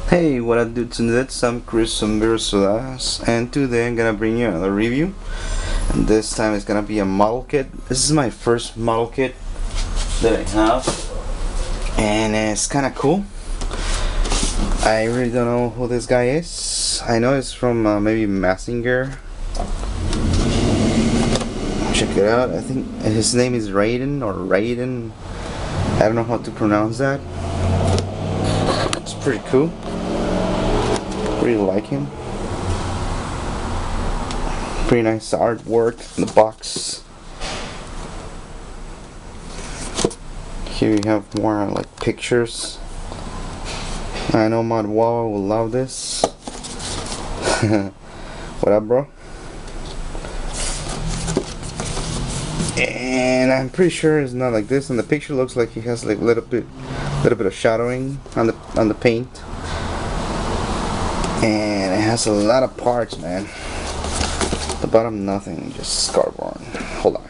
Hey, what up dudes and dudes, I'm Chris from Versulas, and today I'm gonna bring you another review, and this time it's gonna be a model kit. This is my first model kit that I have, and it's kinda cool. I really don't know who this guy is. I know it's from maybe Massinger. Check it out. I think his name is Reideen or Reideen. I don't know how to pronounce that. It's pretty cool. Really like him. Pretty nice artwork in the box. Here you have more like pictures. I know Mod Wawa will love this. What up, bro? And I'm pretty sure it's not like this. And the picture looks like he has like little bit of shadowing on the paint. And it has a lot of parts, man. The bottom, nothing, just cardboard. Hold on.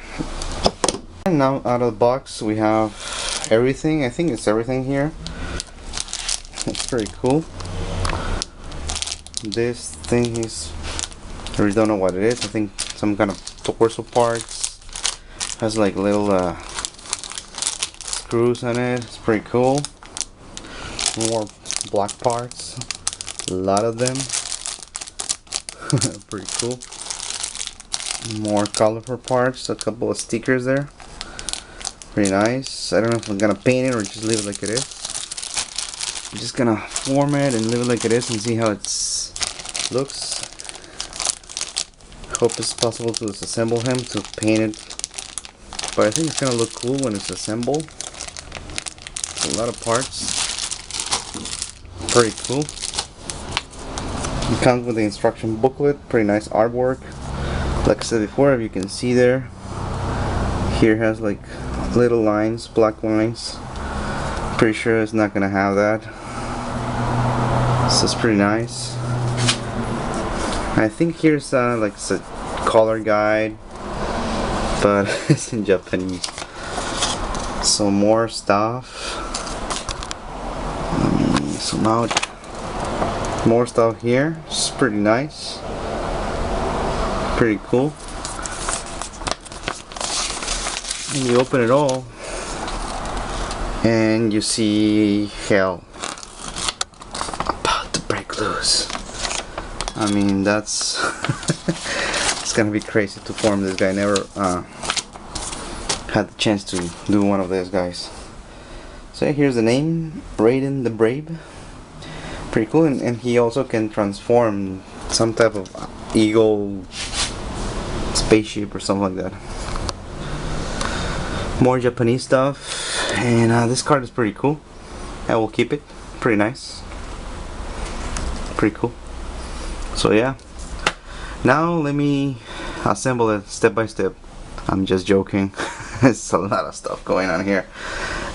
And now out of the box we have everything. I think it's everything here. It's pretty cool. This thing is, I really don't know what it is. I think some kind of torso parts. Has like little screws on it. It's pretty cool. More black parts. A lot of them. Pretty cool. More colorful parts. A couple of stickers there. Pretty nice. I don't know if I'm gonna paint it or just leave it like it is. I'm just gonna form it and leave it like it is and see how it looks. Hope it's possible to disassemble him to paint it. But I think it's gonna look cool when it's assembled. A lot of parts. Pretty cool. It comes with the instruction booklet. Pretty nice artwork. Like I said before, if you can see there, here has like little lines, black lines. Pretty sure it's not gonna have that. So it's pretty nice. I think here's like a color guide, but it's in Japanese. Some more stuff. So now more stuff here. It's pretty nice. Pretty cool. And you open it all and you see hell about to break loose. I mean, that's it's gonna be crazy to form this guy. Never had the chance to do one of these guys. So here's the name, Reideen the Brave. Pretty cool, and he also can transform some type of eagle spaceship or something like that. More Japanese stuff, and this card is pretty cool. I will keep it. Pretty nice. Pretty cool. So yeah. Now let me assemble it step by step. I'm just joking. It's a lot of stuff going on here.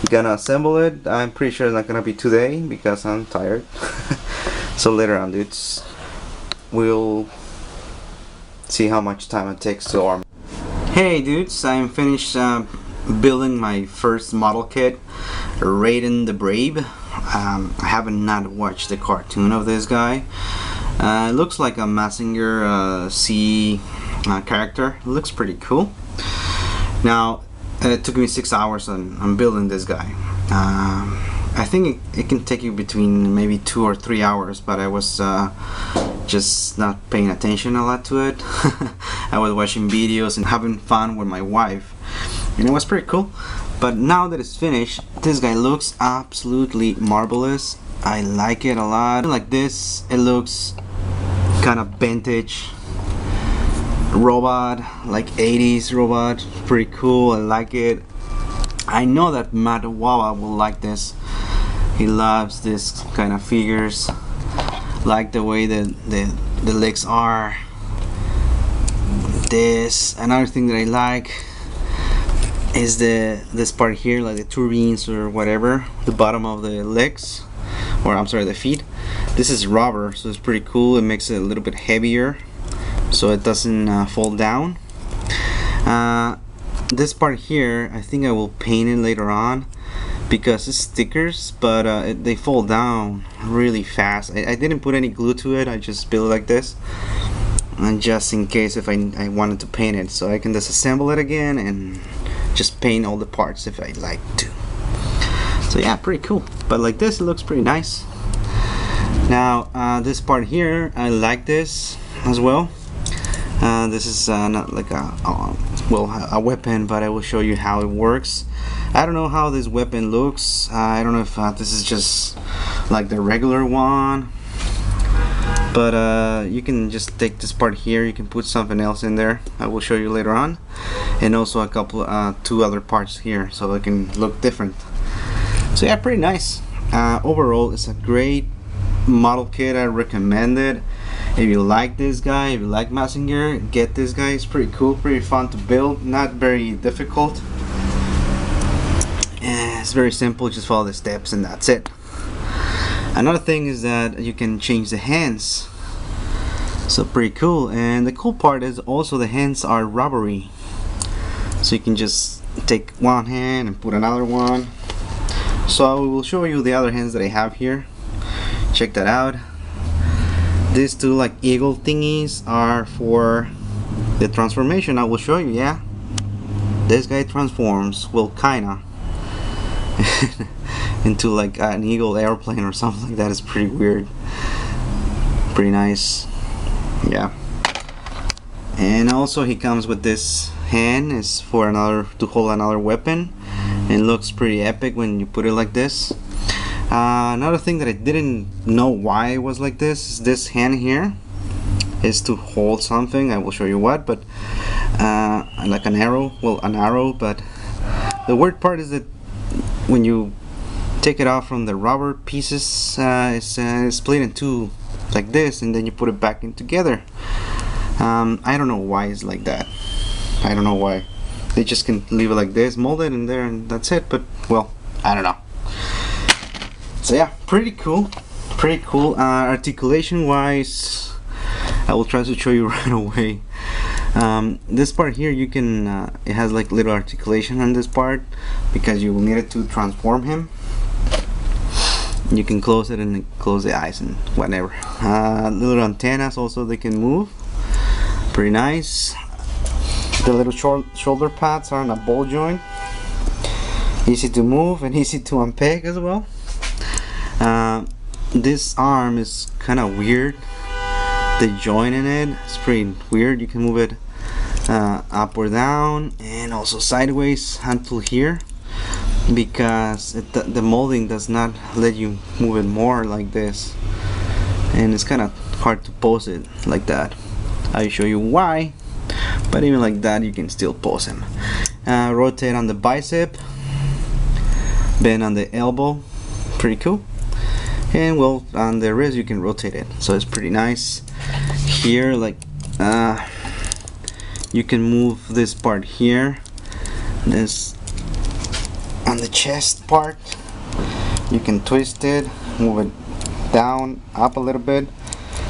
Gonna assemble it. I'm pretty sure it's not gonna be today because I'm tired. So later on, dudes, we'll see how much time it takes to arm. Hey dudes, I'm finished building my first model kit, Reideen the Brave. I haven't not watched the cartoon of this guy. It looks like a Massinger C character. It looks pretty cool. Now, it took me 6 hours on building this guy. I think it can take you between maybe 2 or 3 hours, but I was just not paying attention a lot to it. I was watching videos and having fun with my wife, and it was pretty cool. But now that it's finished, this guy looks absolutely marvelous. I like it a lot. Like this, it looks kind of vintage robot, like 80s robot. Pretty cool. I like it. I know that Mod Wawa will like this. He loves this kind of figures. Like the way the legs are. This, another thing that I like is this part here, like the turbines or whatever, the bottom of the legs, or I'm sorry, the feet. This is rubber, so it's pretty cool. It makes it a little bit heavier so it doesn't fall down. This part here, I think I will paint it later on, because it's stickers, but they fall down really fast. I didn't put any glue to it, I just built it like this, and just in case if I wanted to paint it, so I can disassemble it again and just paint all the parts if I like to. So yeah, pretty cool. But like this, it looks pretty nice. Now this part here, I like this as well. This is not like a weapon, but I will show you how it works. I don't know how this weapon looks. I don't know if this is just like the regular one, but you can just take this part here, you can put something else in there. I will show you later on, and also a couple two other parts here so it can look different. So yeah, pretty nice. Overall, it's a great model kit. I recommend it. If you like this guy, if you like Messenger, get this guy. It's pretty cool, pretty fun to build, not very difficult. It's very simple, just follow the steps and that's it. Another thing is that you can change the hands, so pretty cool. And the cool part is also the hands are rubbery, so you can just take one hand and put another one. So I will show you the other hands that I have here. Check that out. These two like eagle thingies are for the transformation. I will show you. Yeah, this guy transforms, well, kinda into like an eagle airplane or something like that. Is pretty weird, pretty nice. Yeah. And also he comes with this hand, is for another, to hold another weapon. It looks pretty epic when you put it like this. Another thing that I didn't know why it was like this is this hand here is to hold something. I will show you what, but like an arrow, well, an arrow. But the weird part is that when you take it off from the rubber pieces, it's split in two like this, and then you put it back in together. I don't know why it's like that. I don't know why. They just can leave it like this, mold it in there, and that's it. But well, I don't know. So yeah, pretty cool, pretty cool. Articulation wise, I will try to show you right away. This part here, you can it has like little articulation on this part because you will need it to transform him. You can close it and close the eyes and whatever. Little antennas also, they can move, pretty nice. The little shoulder pads are on a ball joint, easy to move and easy to unpack as well. This arm is kind of weird, the joint in it is pretty weird. You can move it up or down and also sideways until here, because the molding does not let you move it more like this, and it's kind of hard to pose it like that. I'll show you why, but even like that you can still pose him. Rotate on the bicep, bend on the elbow, pretty cool. And well, on the wrist you can rotate it, so it's pretty nice. Here, like you can move this part here, this on the chest part, you can twist it, move it down, up a little bit.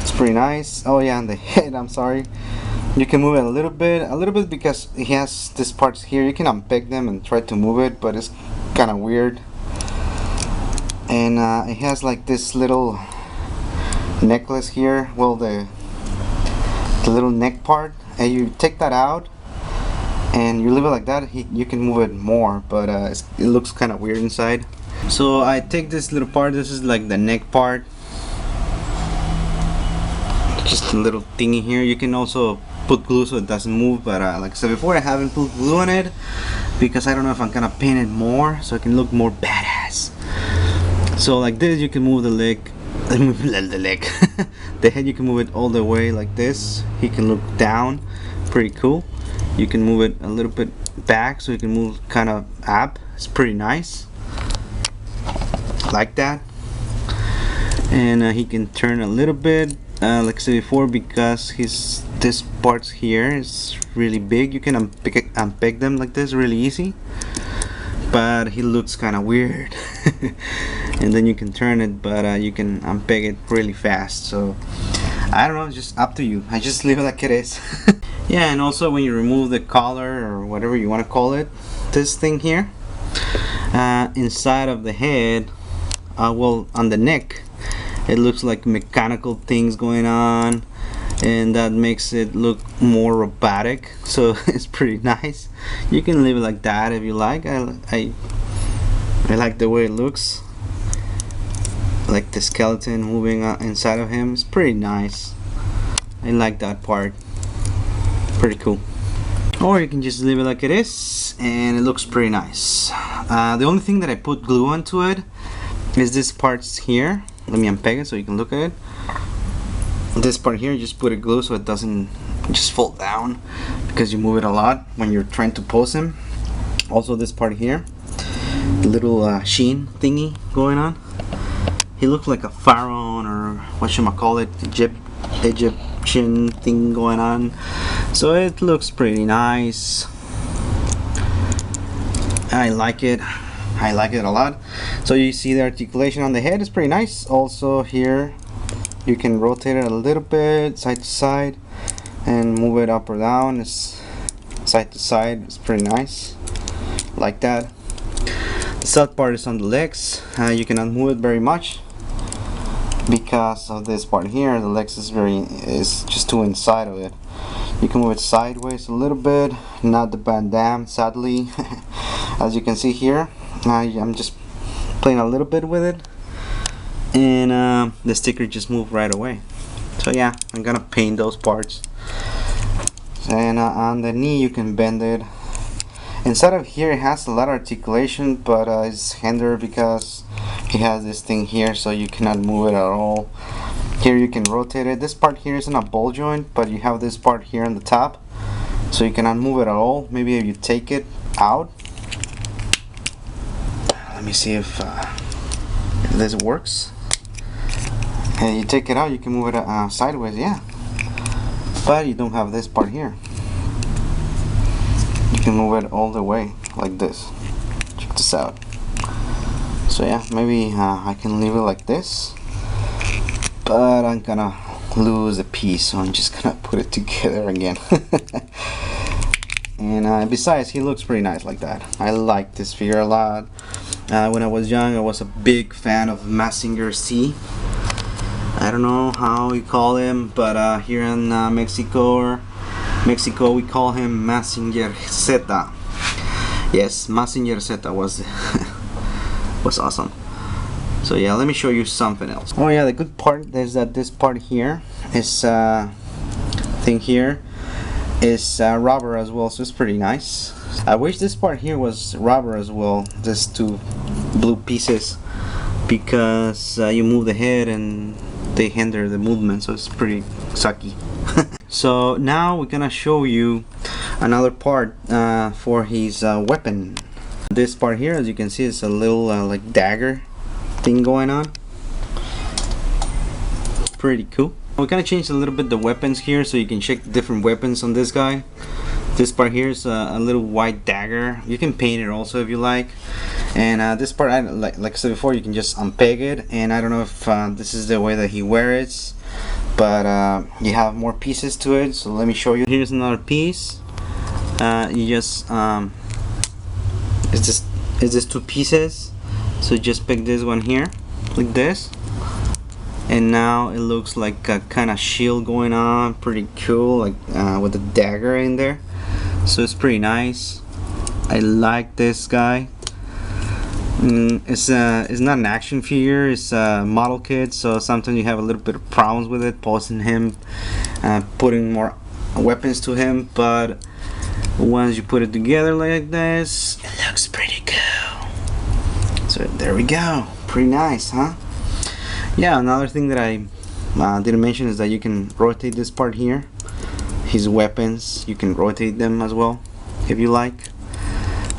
It's pretty nice. Oh yeah, on the head, I'm sorry, you can move it a little bit because he has these parts here. You can unpick them and try to move it, but it's kind of weird. And it has like this little necklace here, well, the little neck part, and you take that out and you leave it like that. You can move it more, but it looks kind of weird inside. So I take this little part, this is like the neck part, just a little thingy here. You can also put glue so it doesn't move, but like I said before, I haven't put glue on it because I don't know if I'm gonna paint it more so it can look more badass. So like this, you can move the leg, the head, you can move it all the way like this. He can look down, pretty cool. You can move it a little bit back so you can move kind of up. It's pretty nice, like that. And he can turn a little bit, like I said before, because this parts here is really big. You can unpick them like this really easy, but he looks kind of weird. And then you can turn it, but you can unpeg it really fast. So I don't know, it's just up to you. I just leave it like it is. Yeah, and also when you remove the collar or whatever you want to call it, this thing here, inside of the head, well, on the neck, it looks like mechanical things going on, and that makes it look more robotic, so it's pretty nice. You can leave it like that if you like. I like the way it looks, like the skeleton moving inside of him. It's pretty nice. I like that part. Pretty cool. Or you can just leave it like it is, and it looks pretty nice. The only thing that I put glue onto it is this parts here. Let me unpack it so you can look at it. This part here, just put it glue so it doesn't just fall down, because you move it a lot when you're trying to pose him. Also this part here, the little sheen thingy going on. He looks like a pharaoh, or what should I call it, Egyptian thing going on. So it looks pretty nice. I like it. I like it a lot. So you see the articulation on the head is pretty nice. Also here you can rotate it a little bit side to side and move it up or down. It's side to side. It's pretty nice, like that. The sad part is on the legs. You cannot move it very much because of this part here. The legs is just too inside of it. You can move it sideways a little bit, not the Van Damme, sadly. As you can see here, I'm just playing a little bit with it, and the sticker just moved right away. So yeah, I'm gonna paint those parts. And on the knee you can bend it. Inside of here it has a lot of articulation, but it's hindered because it has this thing here, so you cannot move it at all. Here you can rotate it. This part here isn't a ball joint, but you have this part here on the top, so you cannot move it at all. Maybe if you take it out, let me see if this works. And you take it out, you can move it sideways, yeah, but you don't have this part here. You can move it all the way like this. Check this out. So yeah, maybe I can leave it like this, but I'm gonna lose a piece, so I'm just gonna put it together again. And besides, he looks pretty nice like that. I like this figure a lot. When I was young, I was a big fan of Mazinger Z. I don't know how you call him, but here in Mexico we call him Mazinger Z. Yes, Mazinger Z was awesome. So yeah, let me show you something else. Oh yeah, the good part is that this part here is thing here is rubber as well, so it's pretty nice. I wish this part here was rubber as well, these two blue pieces, because you move the head and they hinder the movement, so it's pretty sucky. So now we're gonna show you another part for his weapon. This part here, as you can see, is a little like dagger thing going on. Pretty cool. We're gonna change a little bit the weapons here, so you can check the different weapons on this guy. This part here is a little white dagger. You can paint it also if you like. And this part, like I said before, you can just unpeg it. And I don't know if this is the way that he wears it, but you have more pieces to it. So let me show you. Here's another piece. You just it's just two pieces. So just pick this one here, like this, and now it looks like a kind of shield going on. Pretty cool, like with the dagger in there. So it's pretty nice. I like this guy. It's not an action figure, it's a model kit, so sometimes you have a little bit of problems with it, posing him, putting more weapons to him, but once you put it together like this, it looks pretty cool. So there we go, pretty nice, huh? Yeah, another thing that I didn't mention is that you can rotate this part here. His weapons, you can rotate them as well if you like.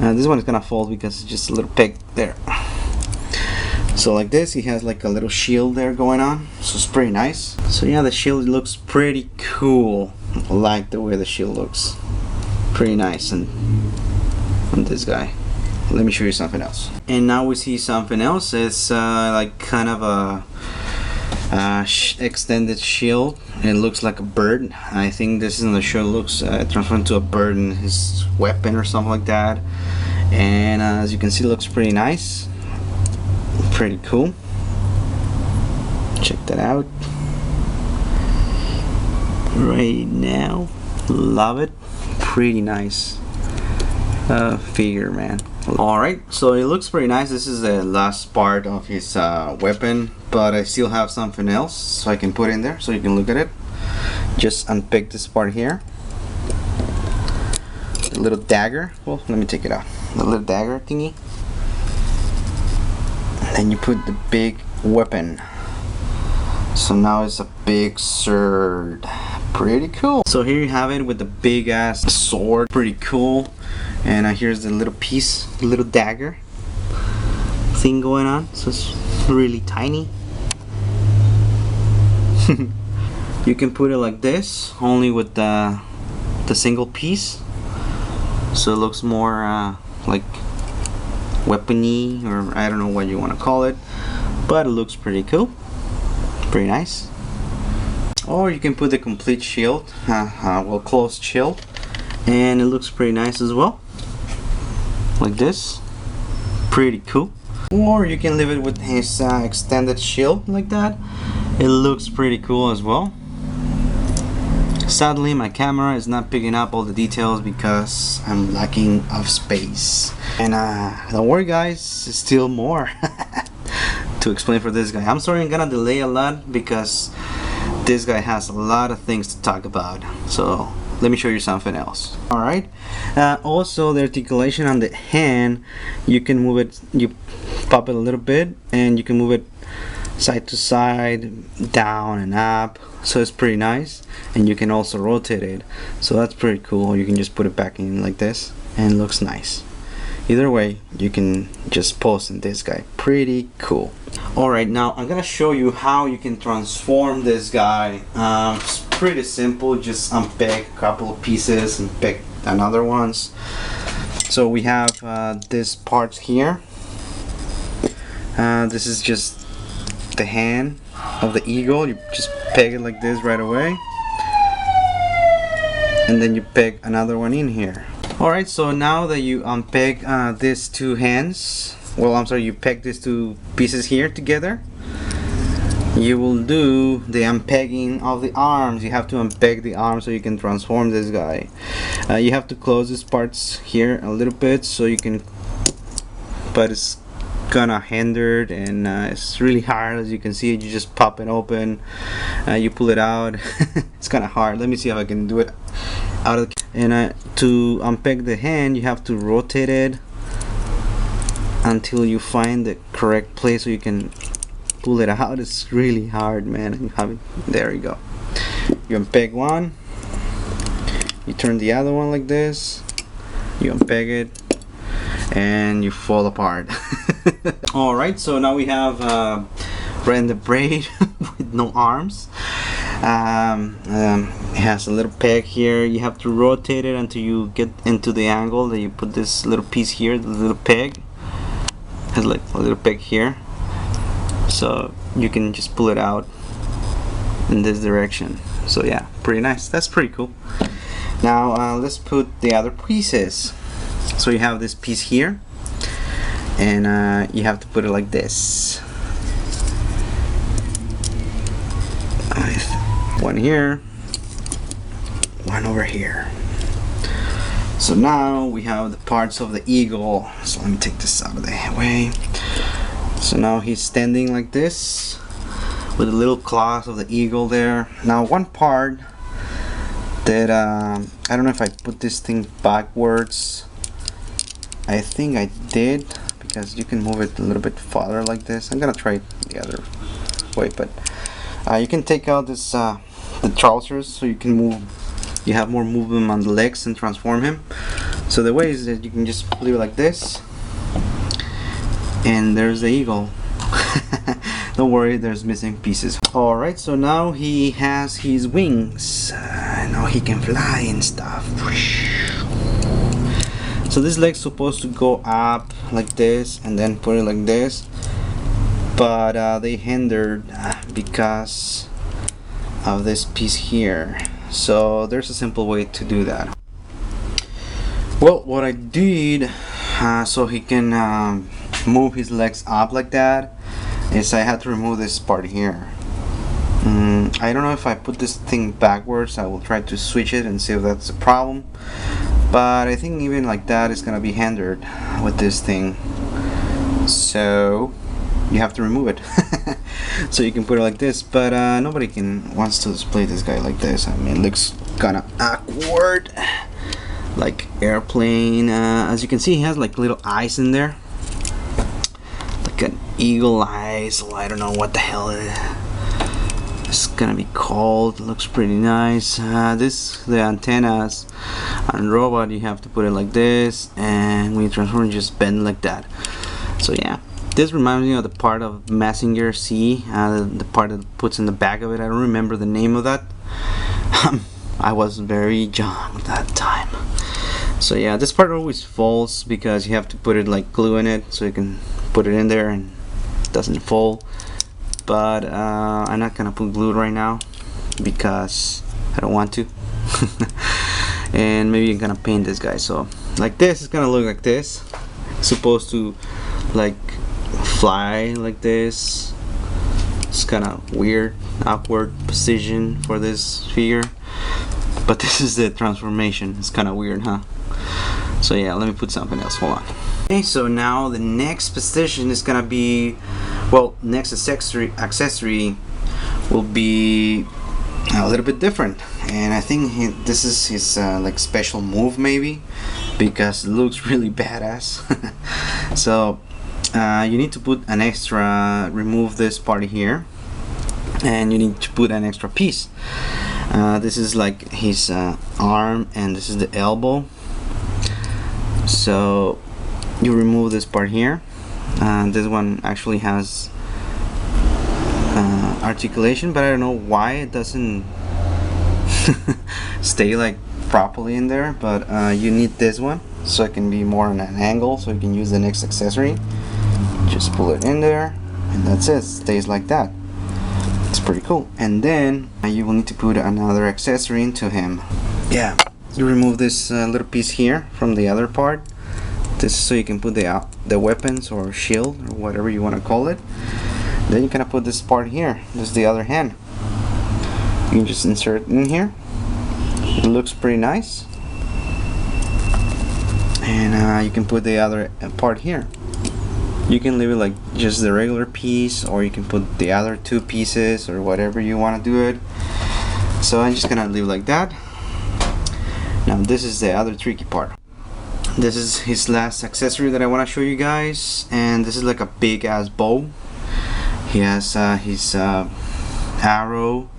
This one is gonna fall because it's just a little peg there. So like this, he has like a little shield there going on, so it's pretty nice. So yeah, the shield looks pretty cool. I like the way the shield looks. Pretty nice on this guy. Let me show you something else. And now we see something else. It's like kind of a extended shield. It looks like a bird. I think this in the show looks transformed to a bird in his weapon or something like that. And as you can see, it looks pretty nice, pretty cool. Check that out right now. Love it. Pretty nice figure, man. Alright, so it looks pretty nice. This is the last part of his weapon, but I still have something else so I can put in there so you can look at it. Just unpick this part here. The little dagger. Well, let me take it out. The little dagger thingy. And then you put the big weapon. So now it's a big sword. Pretty cool. So here you have it with the big ass sword. Pretty cool. And here's the little piece, the little dagger thing going on. So it's really tiny. You can put it like this, only with the single piece. So it looks more like weapony, or I don't know what you want to call it, but it looks pretty cool. Pretty nice. Or you can put the complete shield, well, closed shield, and it looks pretty nice as well, like this. Pretty cool. Or you can leave it with his extended shield like that. It looks pretty cool as well. Sadly, my camera is not picking up all the details because I'm lacking of space. And don't worry guys, there's still more to explain for this guy. I'm sorry I'm gonna delay a lot because this guy has a lot of things to talk about. So let me show you something else. Alright, also the articulation on the hand, you can move it, you pop it a little bit and you can move it side to side, down and up, so it's pretty nice. And you can also rotate it, so that's pretty cool. You can just put it back in like this and it looks nice. Either way, you can just pose in this guy. Pretty cool. Alright, now I'm gonna show you how you can transform this guy. It's pretty simple. Just unpack a couple of pieces and pick another ones. So we have this part here. This is just the hand of the eagle. You just peg it like this right away, and then you peg another one in here. Alright, so now that you unpeg these two hands, well, I'm sorry, you peg these two pieces here together, you will do the unpegging of the arms. You have to unpeg the arms so you can transform this guy. You have to close these parts here a little bit so you can, but it's gonna hinder it, and it's really hard. As you can see, you just pop it open, you pull it out. It's kind of hard. Let me see if I can do it out of the, and to unpeg the hand, you have to rotate it until you find the correct place so you can pull it out. It's really hard, man. You have it. There you go. You unpeg one, you turn the other one like this, you unpeg it, and you fall apart. Alright, so now we have Reideen the Brave with no arms. It has a little peg here. You have to rotate it until you get into the angle that you put this little piece here. The little peg has like a little peg here, so you can just pull it out in this direction. So yeah, pretty nice. That's pretty cool. Now let's put the other pieces. So you have this piece here, and you have to put it like this. One here, one over here. So now we have the parts of the eagle. So let me take this out of the way. So now he's standing like this with the little claws of the eagle there. Now one part that I don't know if I put this thing backwards. I think I did, because you can move it a little bit farther like this. I'm gonna try it the other way, but you can take out this the trousers so you can move. You have more movement on the legs and transform him. So the way is that you can just leave it like this, and there's the eagle. Don't worry, there's missing pieces. Alright, so now he has his wings. Now he can fly and stuff. So this leg's supposed to go up like this and then put it like this, but they hindered because of this piece here. So there's a simple way to do that. Well, what I did, so he can move his legs up like that, is I had to remove this part here. I don't know if I put this thing backwards. I will try to switch it and see if that's a problem, but I think even like that is gonna be hindered with this thing, so you have to remove it. So you can put it like this, but nobody wants to display this guy like this. I mean, it looks kinda awkward, like airplane. As you can see, he has like little eyes in there, like an eagle eyes. Well, I don't know what the hell it's gonna be called. It looks pretty nice. The antennas on robot, you have to put it like this, and when you transform, you just bend like that. So yeah, this reminds me of the part of Messenger C, the part that puts in the back of it. I don't remember the name of that. I was very young at that time. So yeah, this part always falls because you have to put it like glue in it, so you can put it in there and it doesn't fall. But I'm not gonna put glue right now because I don't want to. And maybe I'm gonna paint this guy. So like this, it's gonna look like this. It's supposed to like fly like this. It's kind of weird, awkward position for this figure, but this is the transformation. It's kind of weird, huh? So yeah, let me put something else. Hold on. Okay, so now the next position is gonna be, well, next accessory will be a little bit different, and I think this is his like special move, maybe, because it looks really badass. So you need to put an extra, remove this part here, and you need to put an extra piece. This is like his arm, and this is the elbow. So you remove this part here. This one actually has articulation, but I don't know why it doesn't stay like properly in there, but you need this one so it can be more on an angle, so you can use the next accessory. Just pull it in there, and that's it. It stays like that. It's pretty cool. And then you will need to put another accessory into him. Yeah, you remove this little piece here from the other part. This is so you can put the weapons or shield or whatever you want to call it. Then you can put this part here. This is the other hand. You can just insert it in here. It looks pretty nice. And you can put the other part here. You can leave it like just the regular piece, or you can put the other two pieces, or whatever you want to do it. So I'm just gonna leave it like that. Now this is the other tricky part. This is his last accessory that I want to show you guys, and this is like a big ass bow. He has his arrow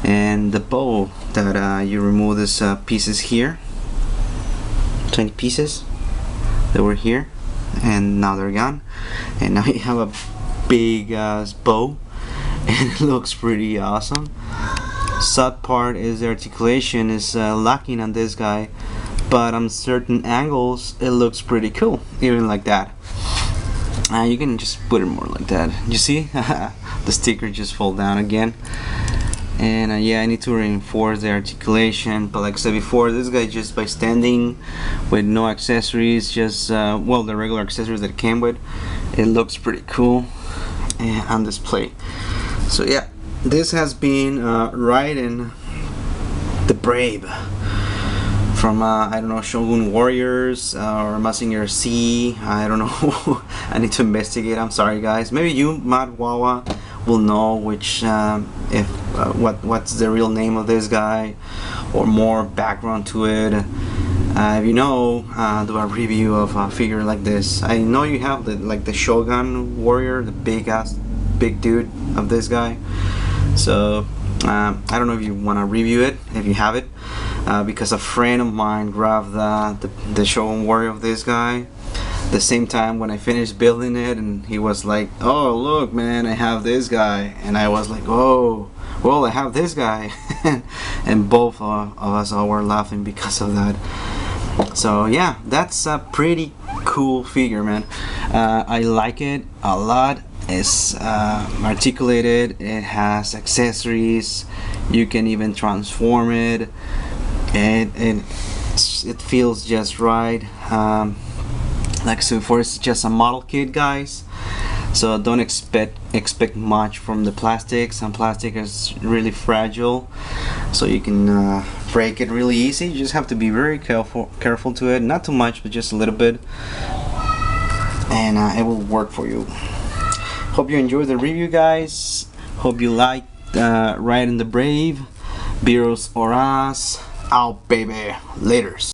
and the bow that you remove these pieces here. 20 pieces that were here, and now they're gone, and now you have a big ass bow, and it looks pretty awesome. Sad part is the articulation is lacking on this guy, but on certain angles it looks pretty cool, even like that. You can just put it more like that. You see, the sticker just fall down again. And yeah, I need to reinforce the articulation, but like I said before, this guy, just by standing with no accessories, just well, the regular accessories that it came with, it looks pretty cool on display. So yeah, this has been Reideen the Brave from I don't know, Shogun Warriors or Messenger C. I don't know. I need to investigate. I'm sorry guys. Maybe you, Mad Wawa, will know which what's the real name of this guy, or more background to it. If you know, do a review of a figure like this. I know you have the Shogun Warrior, the big dude of this guy. So I don't know if you want to review it, if you have it, because a friend of mine grabbed the Shogun Warrior of this guy the same time when I finished building it, and he was like, "Oh look man, I have this guy," and I was like, "Oh well, I have this guy." And both of us all were laughing because of that. So yeah, that's a pretty cool figure, man. I like it a lot. It's articulated, it has accessories, you can even transform it, and it feels just right. Like I said before, it's just a model kit, guys, so don't expect much from the plastic. Some plastic is really fragile, so you can break it really easy. You just have to be very careful to it, not too much, but just a little bit, and it will work for you. Hope you enjoyed the review, guys. Hope you liked Ride and the Brave. Beers or Us out, baby. Laters.